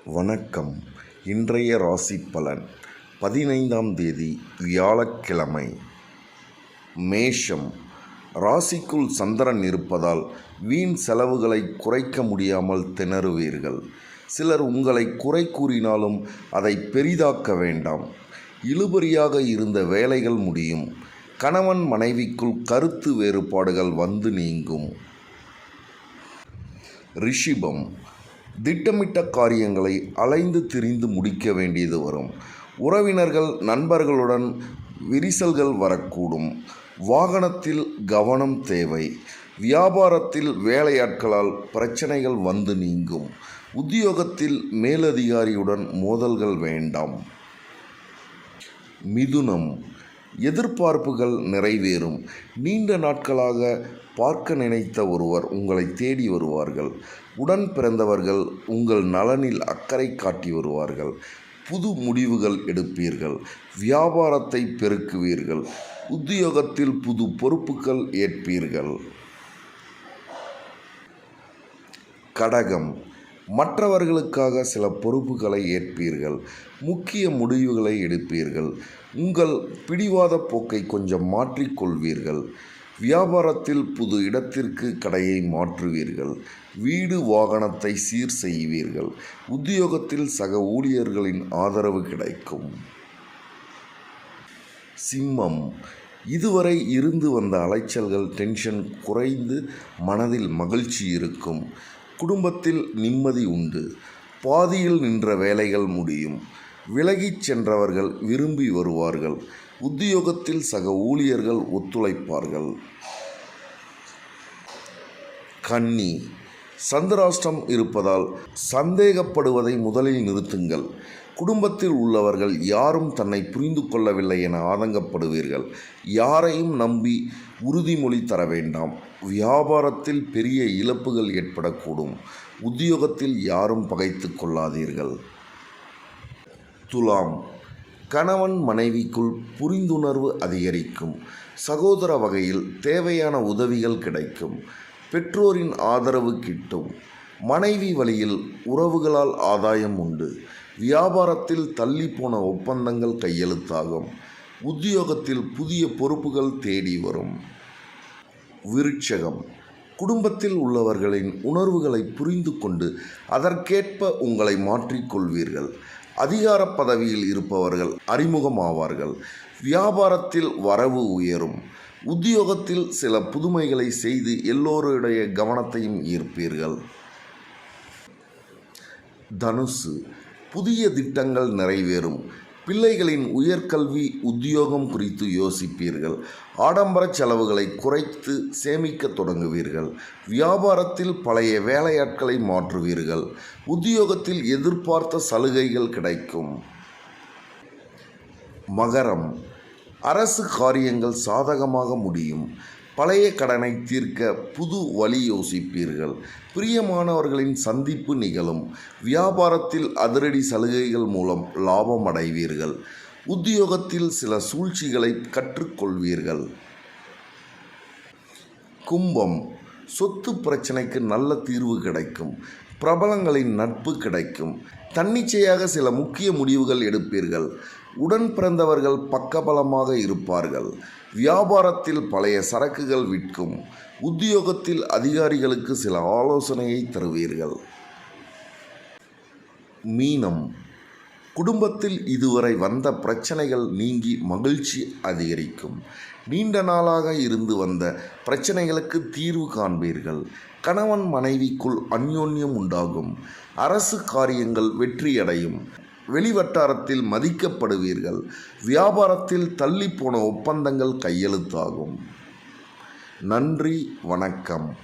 வணக்கம். இன்றைய ராசி பலன் 15ஆம் தேதி வியாழக்கிழமை. மேஷம். ராசிக்குள் சந்திரன் இருப்பதால் வீண் செலவுகளை குறைக்க முடியாமல் திணறுவீர்கள். சிலர் உங்களை குறை கூறினாலும் அதை பெரிதாக்க வேண்டாம். இழுபறியாக இருந்த வேலைகள் முடியும். கணவன் மனைவிக்குள் கருத்து வேறுபாடுகள் வந்து நீங்கும். ரிஷிபம். திட்டமிட்ட காரியங்களை அலைந்து திரிந்து முடிக்க வேண்டியது வரும். உறவினர்கள் நண்பர்களுடன் விரிசல்கள் வரக்கூடும். வாகனத்தில் கவனம் தேவை. வியாபாரத்தில் வேலையாட்களால் பிரச்சனைகள் வந்து நீங்கும். உத்தியோகத்தில் மேலதிகாரியுடன் மோதல்கள் வேண்டாம். மிதுனம். எதிர்பார்ப்புகள் நிறைவேறும். நீண்ட நாட்களாக பார்க்க நினைத்த ஒருவர் உங்களை தேடி வருவார்கள். உடன் பிறந்தவர்கள் உங்கள் நலனில் அக்கறை காட்டி வருவார்கள். புது முடிவுகள் எடுப்பீர்கள். வியாபாரத்தை பெருக்குவீர்கள். உத்தியோகத்தில் புது பொறுப்புகள் ஏற்பீர்கள். கடகம். மற்றவர்களுக்காக சில பொறுப்புகளை ஏற்பீர்கள். முக்கிய முடிவுகளை எடுப்பீர்கள். உங்கள் பிடிவாத போக்கை கொஞ்சம் மாற்றிக்கொள்வீர்கள். வியாபாரத்தில் புது இடத்திற்கு கடையை மாற்றுவீர்கள். வீடு வாகனத்தை சீர் செய்வீர்கள். உத்தியோகத்தில் சக ஊழியர்களின் ஆதரவு கிடைக்கும். சிம்மம். இதுவரை இருந்து வந்த அலைச்சல்கள் டென்ஷன் குறைந்து மனதில் மகிழ்ச்சி இருக்கும். குடும்பத்தில் நிம்மதி உண்டு. பாதியில் நின்ற வேலைகள் முடியும். விலகிச் சென்றவர்கள் விரும்பி வருவார்கள். உத்தியோகத்தில் சக ஊழியர்கள் ஒத்துழைப்பார்கள். கன்னி. சந்திராஷ்டம் இருப்பதால் சந்தேகப்படுவதை முதலில் நிறுத்துங்கள். குடும்பத்தில் உள்ளவர்கள் யாரும் தன்னை புரிந்து கொள்ளவில்லை என ஆதங்கப்படுவீர்கள். யாரையும் நம்பி உறுதிமொழி தர வேண்டாம். வியாபாரத்தில் பெரிய இழப்புகள் ஏற்படக்கூடும். உத்தியோகத்தில் யாரும் பகைத்து கொள்ளாதீர்கள். துலாம். கணவன் மனைவிக்குள் புரிந்துணர்வு அதிகரிக்கும். சகோதர வகையில் தேவையான உதவிகள் கிடைக்கும். பெற்றோரின் ஆதரவு கிட்டும். மனைவி வழியில் உறவுகளால் ஆதாயம் உண்டு. வியாபாரத்தில் தள்ளி போன ஒப்பந்தங்கள் கையெழுத்தாகும். உத்தியோகத்தில் புதிய பொறுப்புகள் தேடி வரும். விருட்சகம். குடும்பத்தில் உள்ளவர்களின் உணர்வுகளை புரிந்து கொண்டு அதற்கேற்ப உங்களை மாற்றிக்கொள்வீர்கள். அதிகார பதவியில் இருப்பவர்கள் அறிமுகமாவார்கள். வியாபாரத்தில் வரவு உயரும். உத்தியோகத்தில் சில புதுமைகளை செய்து எல்லோருடைய கவனத்தையும் ஈர்ப்பீர்கள். தனுசு. புதிய திட்டங்கள் நிறைவேறும். பிள்ளைகளின் உயர்கல்வி உத்தியோகம் குறித்து யோசிப்பீர்கள். ஆடம்பர செலவுகளை குறைத்து சேமிக்க தொடங்குவீர்கள். வியாபாரத்தில் பழைய வேலையாட்களை மாற்றுவீர்கள். உத்தியோகத்தில் எதிர்பார்த்த சலுகைகள் கிடைக்கும். மகரம். அரசு காரியங்கள் சாதகமாக முடியும். பழைய கடனை தீர்க்க புது வழி யோசிப்பீர்கள். பிரியமானவர்களின் சந்திப்பு நிகழும். வியாபாரத்தில் அதிரடி சலுகைகள் மூலம் லாபம் அடைவீர்கள். உத்தியோகத்தில் சில சூழ்ச்சிகளை கற்றுக்கொள்வீர்கள். கும்பம். சொத்து பிரச்சனைக்கு நல்ல தீர்வு கிடைக்கும். பிரபலங்களின் நட்பு கிடைக்கும். தன்னிச்சையாக சில முக்கிய முடிவுகள் எடுப்பீர்கள். உடன் பிறந்தவர்கள் பக்கபலமாக இருப்பார்கள். வியாபாரத்தில் பழைய சரக்குகள் விற்கும். உத்தியோகத்தில் அதிகாரிகளுக்கு சில ஆலோசனையை தருவீர்கள். மீனம். குடும்பத்தில் இதுவரை வந்த பிரச்சனைகள் நீங்கி மகிழ்ச்சி அதிகரிக்கும். நீண்ட நாளாக இருந்து வந்த பிரச்சனைகளுக்கு தீர்வு காண்பீர்கள். கணவன் மனைவிக்குள் அந்யோன்யம் உண்டாகும். அரசு காரியங்கள் வெற்றியடையும். வெளிவட்டாரத்தில் மதிக்கப்படுவீர்கள். வியாபாரத்தில் தள்ளிப்போன ஒப்பந்தங்கள் கையெழுத்தாகும். நன்றி, வணக்கம்.